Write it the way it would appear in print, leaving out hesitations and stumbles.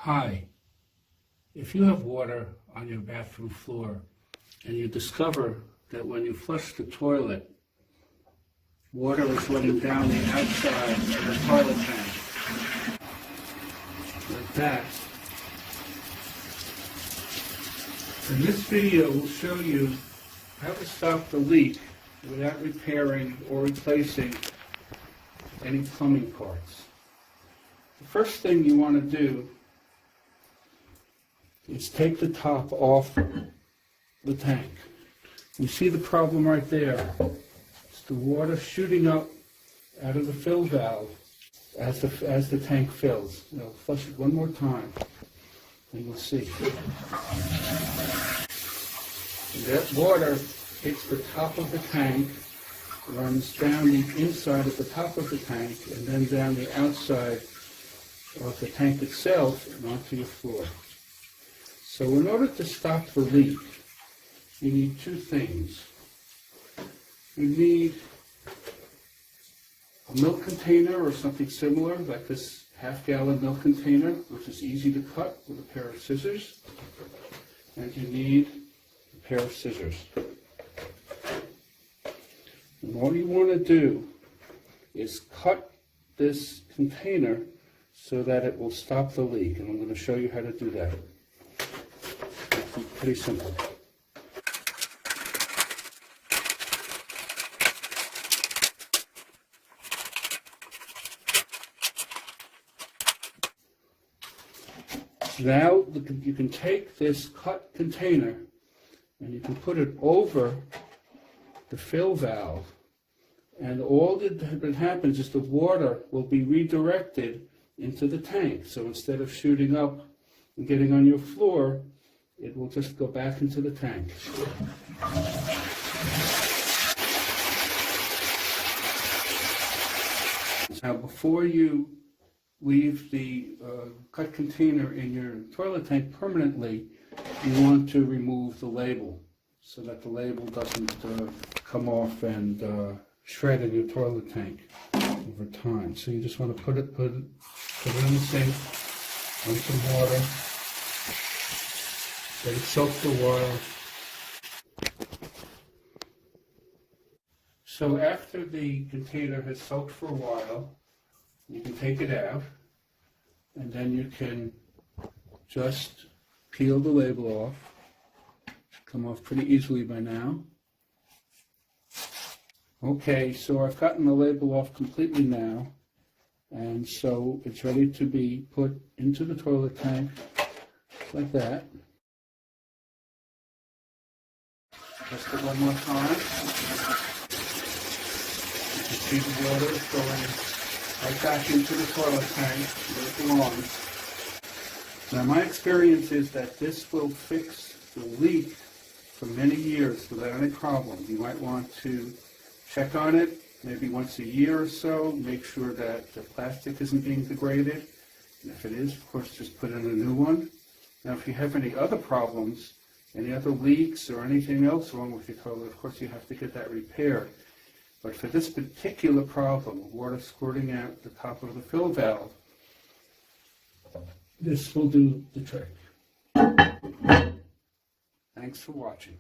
Hi, if you have water on your bathroom floor and you discover that when you flush the toilet, water is running down the outside of the toilet tank, like that, then this video will show you how to stop the leak without repairing or replacing any plumbing parts. The first thing you want to do is take the top off the tank. You see the problem right there. It's the water shooting up out of the fill valve as the tank fills. I'll flush it one more time and you'll see. And that water hits the top of the tank, runs down the inside of the top of the tank, and then down the outside of the tank itself and onto your floor. So in order to stop the leak, you need two things. You need a milk container or something similar, like this half-gallon milk container, which is easy to cut with a pair of scissors. And you need a pair of scissors. And all you want to do is cut this container so that it will stop the leak. And I'm going to show you how to do that. Pretty simple. Now you can take this cut container and you can put it over the fill valve, and all that happens is the water will be redirected into the tank. So instead of shooting up and getting on your floor, it will just go back into the tank. Now, before you leave the cut container in your toilet tank permanently, you want to remove the label so that the label doesn't come off and shred in your toilet tank over time. So you just want to put it in the sink, on some water, let it soak for a while. So after the container has soaked for a while, you can take it out, and then you can just peel the label off. Should come off pretty easily by now. Okay, so I've gotten the label off completely now, and so it's ready to be put into the toilet tank, like that. Just it one more time. You can see the water is going right back into the toilet tank where it belongs. Now my experience is that this will fix the leak for many years without any problem. You might want to check on it maybe once a year or so, make sure that the plastic isn't being degraded. And if it is, of course, just put in a new one. Now if you have any other problems, any other leaks or anything else wrong with your toilet, of course you have to get that repaired. But for this particular problem, water squirting out the top of the fill valve, this will do the trick. Thanks for watching.